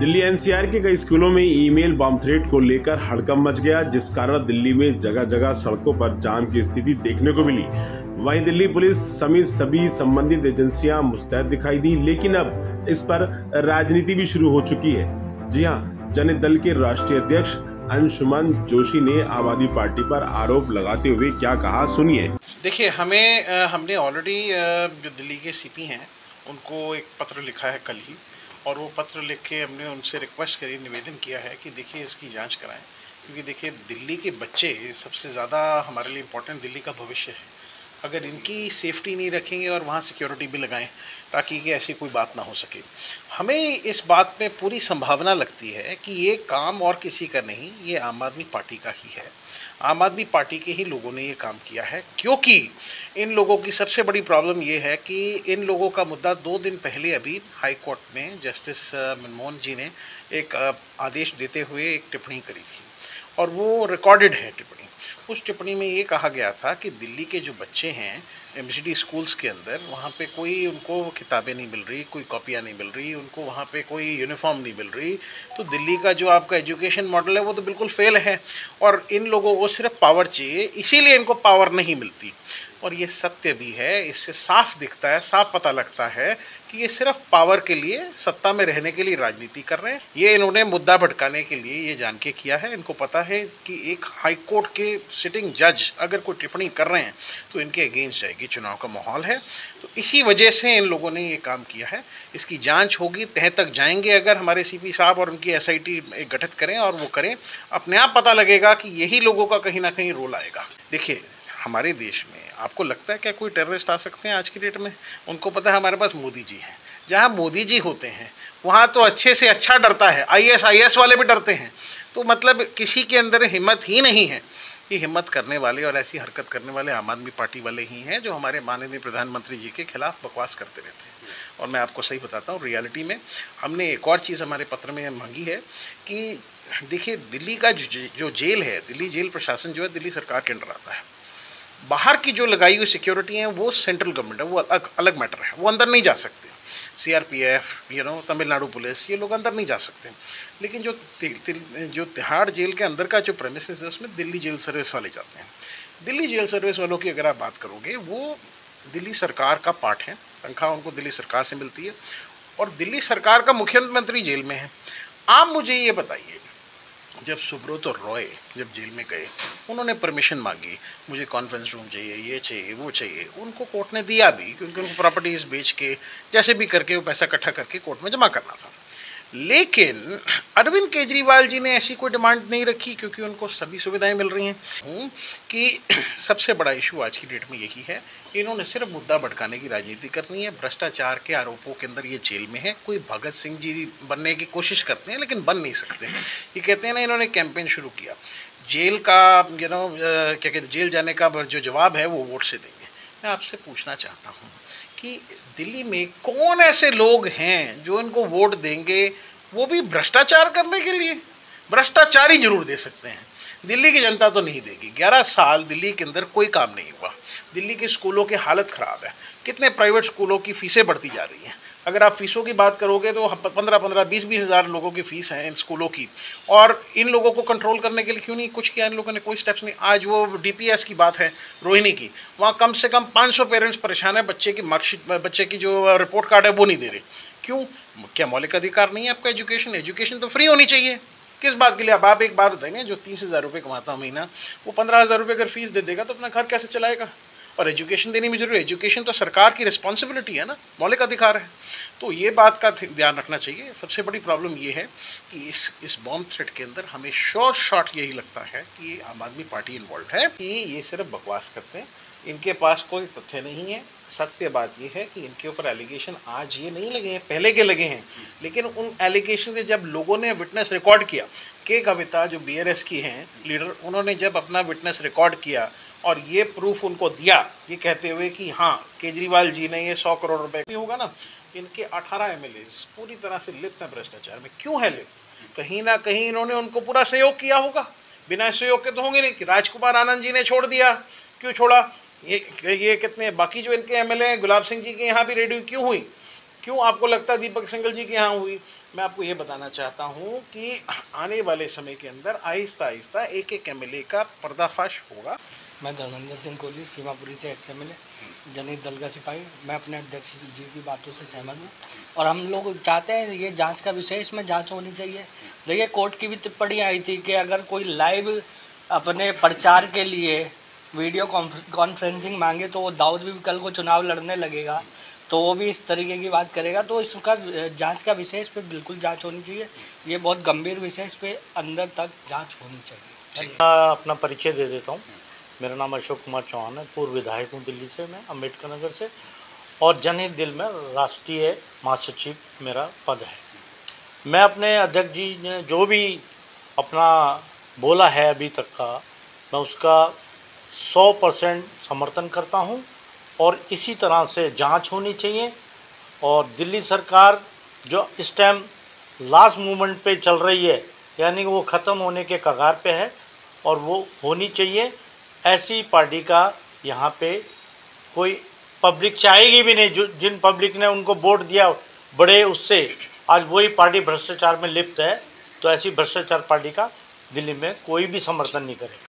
Delhi NCR के कई स्कूलों में ईमेल बम थ्रेट को लेकर हड़कंप मच गया, जिस कारण दिल्ली में जगह जगह सड़कों पर जाम की स्थिति देखने को मिली। वहीं दिल्ली पुलिस समेत सभी संबंधित एजेंसियां मुस्तैद दिखाई दी, लेकिन अब इस पर राजनीति भी शुरू हो चुकी है। जी हां, जनता दल के राष्ट्रीय अध्यक्ष अंशुमन जोशी ने आम आदमी पार्टी पर आरोप लगाते हुए क्या कहा, सुनिए। देखिए, हमने ऑलरेडी जो दिल्ली के सीपी हैं उनको एक पत्र लिखा है कल ही, और वो पत्र लिख के हमने उनसे रिक्वेस्ट करी, निवेदन किया है कि देखिए इसकी जांच कराएं, क्योंकि देखिए दिल्ली के बच्चे सबसे ज़्यादा हमारे लिए इम्पोर्टेंट दिल्ली का भविष्य है। अगर इनकी सेफ्टी नहीं रखेंगे और वहाँ सिक्योरिटी भी लगाएं ताकि कि ऐसी कोई बात ना हो सके। हमें इस बात में पूरी संभावना लगती है कि ये काम और किसी का नहीं, ये आम आदमी पार्टी का ही है। आम आदमनी पार्टी के ही लोगों ने ये काम किया है, क्योंकि इन लोगों की सबसे बड़ी प्रॉब्लम ये है कि इन लोगों का मुद्दा 2 दिन पहले अभी हाई कोर्ट में जस्टिस मनमोहन जी ने एक आदेश देते हुए एक टिप्पणी करी थी, और वो रिकॉर्डेड है टिप्पणी। उस टिप्पणी में ये कहा गया था कि दिल्ली के जो बच्चे हैं एमसीडी स्कूल्स के अंदर, वहाँ पे कोई उनको किताबें नहीं मिल रही, कोई कॉपियाँ नहीं मिल रही, उनको वहाँ पे कोई यूनिफॉर्म नहीं मिल रही। तो दिल्ली का जो आपका एजुकेशन मॉडल है वो तो बिल्कुल फेल है, और इन लोगों को सिर्फ पावर चाहिए, इसीलिए इनको पावर नहीं मिलती। और ये सत्य भी है, इससे साफ दिखता है, साफ पता लगता है कि ये सिर्फ पावर के लिए, सत्ता में रहने के लिए राजनीति कर रहे हैं। ये इन्होंने मुद्दा भटकाने के लिए ये जान के किया है। इनको पता है कि एक हाई कोर्ट के सिटिंग जज अगर कोई टिप्पणी कर रहे हैं तो इनके अगेंस्ट जाएगी, चुनाव का माहौल है। तो इसी वजह से इन लोगों ने ये काम किया है। इसकी जांच होगी, तह तक जाएंगे अगर हमारे सीपी साहब और उनकी एसआईटी गठित करें और वो करें, अपने आप पता लगेगा कि यही लोगों का कहीं ना कहीं रोल आएगा। देखिए, हमारे देश में आपको लगता है क्या कोई टेररिस्ट आ सकते हैं आज की डेट में? उनको पता है हमारे पास मोदी जी हैं। जहाँ मोदी जी होते हैं वहाँ तो अच्छे से अच्छा डरता है, आईएस वाले भी डरते हैं। तो मतलब किसी के अंदर हिम्मत ही नहीं है। ये हिम्मत करने वाले और ऐसी हरकत करने वाले आम आदमी पार्टी वाले ही हैं जो हमारे माननीय प्रधानमंत्री जी के खिलाफ बकवास करते रहते हैं। और मैं आपको सही बताता हूँ, रियलिटी में हमने एक और चीज़ हमारे पत्र में मांगी है कि देखिए दिल्ली का जो जेल है, दिल्ली जेल प्रशासन जो है दिल्ली सरकार के अंडर आता है। बाहर की जो लगाई हुई सिक्योरिटी है वो सेंट्रल गवर्नमेंट है, वो अलग मैटर है, वो अंदर नहीं जा सकते। सीआरपीएफ, तमिलनाडु पुलिस, ये लोग अंदर नहीं जा सकते। लेकिन जो तिहाड़ जेल के अंदर का जो प्रेमिसेस है उसमें दिल्ली जेल सर्विस वाले जाते हैं। दिल्ली जेल सर्विस वालों की अगर आप बात करोगे, वो दिल्ली सरकार का पार्ट है, तनख्वाह उनको दिल्ली सरकार से मिलती है, और दिल्ली सरकार का मुख्यमंत्री जेल में है। आप मुझे ये बताइए, जब सुब्रत और रॉय जब जेल में गए, उन्होंने परमिशन मांगी, मुझे कॉन्फ्रेंस रूम चाहिए, ये चाहिए, वो चाहिए, उनको कोर्ट ने दिया भी, क्योंकि उनको प्रॉपर्टीज बेच के जैसे भी करके वो पैसा इकट्ठा करके कोर्ट में जमा करना था। लेकिन अरविंद केजरीवाल जी ने ऐसी कोई डिमांड नहीं रखी, क्योंकि उनको सभी सुविधाएं मिल रही हैं। कि सबसे बड़ा इशू आज की डेट में यही है, इन्होंने सिर्फ मुद्दा भटकाने की राजनीति करनी है। भ्रष्टाचार के आरोपों के अंदर ये जेल में है। कोई भगत सिंह जी बनने की कोशिश करते हैं लेकिन बन नहीं सकते। ये कहते हैं ना, इन्होंने कैंपेन शुरू किया, जेल का क्या कहते हैं, जेल जाने का जो जवाब है वो वोट से देंगे। मैं आपसे पूछना चाहता हूँ कि दिल्ली में कौन ऐसे लोग हैं जो इनको वोट देंगे, वो भी भ्रष्टाचार करने के लिए? भ्रष्टाचार ही जरूर दे सकते हैं, दिल्ली की जनता तो नहीं देगी। 11 साल दिल्ली के अंदर कोई काम नहीं हुआ। दिल्ली के स्कूलों की हालत ख़राब है। कितने प्राइवेट स्कूलों की फ़ीसें बढ़ती जा रही हैं। अगर आप फ़ीसों की बात करोगे तो 15-15, 20-20 हज़ार लोगों की फ़ीस है इन स्कूलों की, और इन लोगों को कंट्रोल करने के लिए क्यों नहीं कुछ किया इन लोगों ने? कोई स्टेप्स नहीं। आज वो डीपीएस की बात है रोहिणी की, वहाँ कम से कम 500 पेरेंट्स परेशान है, बच्चे की मार्कशीट, बच्चे की जो रिपोर्ट कार्ड है वो नहीं दे रहे। क्यों? क्या मौलिक अधिकार नहीं है आपका? एजुकेशन तो फ्री होनी चाहिए। किस बात के लिए? अब आप एक बात बताएंगे, जो 30,000 रुपये कमाता है महीना, वो 15,000 रुपये अगर फीस दे देगा तो अपना घर कैसे चलाएगा? और एजुकेशन देनी भी जरूरी है। एजुकेशन तो सरकार की रिस्पॉन्सिबिलिटी है ना, मौलिक अधिकार है। तो ये बात का ध्यान रखना चाहिए। सबसे बड़ी प्रॉब्लम ये है कि इस बॉम्ब थ्रेट के अंदर हमें शॉर्ट यही लगता है कि आम आदमी पार्टी इन्वॉल्व है, कि ये सिर्फ बकवास करते हैं, इनके पास कोई तथ्य नहीं है। सत्य बात ये है कि इनके ऊपर एलिगेशन आज ये नहीं लगे हैं, पहले के लगे हैं। लेकिन उन एलिगेशन के जब लोगों ने विटनेस रिकॉर्ड किया, के कविता जो बीआरएस की हैं लीडर, उन्होंने जब अपना विटनेस रिकॉर्ड किया और ये प्रूफ उनको दिया, ये कहते हुए कि हाँ केजरीवाल जी ने ये 100 करोड़ रुपए नहीं होगा ना, इनके 18 एमएलएज पूरी तरह से लिप्त हैं भ्रष्टाचार में। क्यों है लिप्त? कहीं ना कहीं इन्होंने उनको पूरा सहयोग किया होगा। बिना सहयोग के तो होंगे नहीं। कि राजकुमार आनंद जी ने छोड़ दिया, क्यों छोड़ा? ये कितने बाकी जो इनके एमएलए हैं, गुलाब सिंह जी के यहाँ भी रेडी क्यों हुई? क्यों आपको लगता है दीपक सिंघल जी के यहाँ हुई? मैं आपको ये बताना चाहता हूँ कि आने वाले समय के अंदर आहिस्ता आहिस्ता एक एक एमएलए का पर्दाफाश होगा। मैं धर्मेंद्र सिंह कोहली, सीमापुरी से एक्स एमएलए, जनहित दल का सिपाही। मैं अपने अध्यक्ष जी की बातों से सहमत हूँ और हम लोग चाहते हैं ये जांच का विषय, इसमें जांच होनी चाहिए। देखिए, कोर्ट की भी टिप्पणी आई थी कि अगर कोई लाइव अपने प्रचार के लिए वीडियो कॉन्फ्रेंसिंग मांगे तो वो दाऊद भी कल को चुनाव लड़ने लगेगा तो वो भी इस तरीके की बात करेगा। तो इसका जांच का विषय, इस पर बिल्कुल जांच होनी चाहिए। ये बहुत गंभीर विषय, इस पर अंदर तक जांच होनी चाहिए। अपना परिचय दे देता हूँ। मेरा नाम अशोक कुमार चौहान है, पूर्व विधायक हूँ दिल्ली से, मैं अम्बेडकर नगर से, और जनहित दिल में राष्ट्रीय महासचिव मेरा पद है। मैं अपने अध्यक्ष जी ने जो भी अपना बोला है अभी तक का, मैं उसका 100% समर्थन करता हूँ और इसी तरह से जांच होनी चाहिए। और दिल्ली सरकार जो इस टाइम लास्ट मूवमेंट पे चल रही है, यानी कि वो ख़त्म होने के कगार पे है और वो होनी चाहिए। ऐसी पार्टी का यहाँ पे कोई पब्लिक चाहेगी भी नहीं। जो जिन पब्लिक ने उनको वोट दिया बड़े, उससे आज वही पार्टी भ्रष्टाचार में लिप्त है, तो ऐसी भ्रष्टाचार पार्टी का दिल्ली में कोई भी समर्थन नहीं करेगा।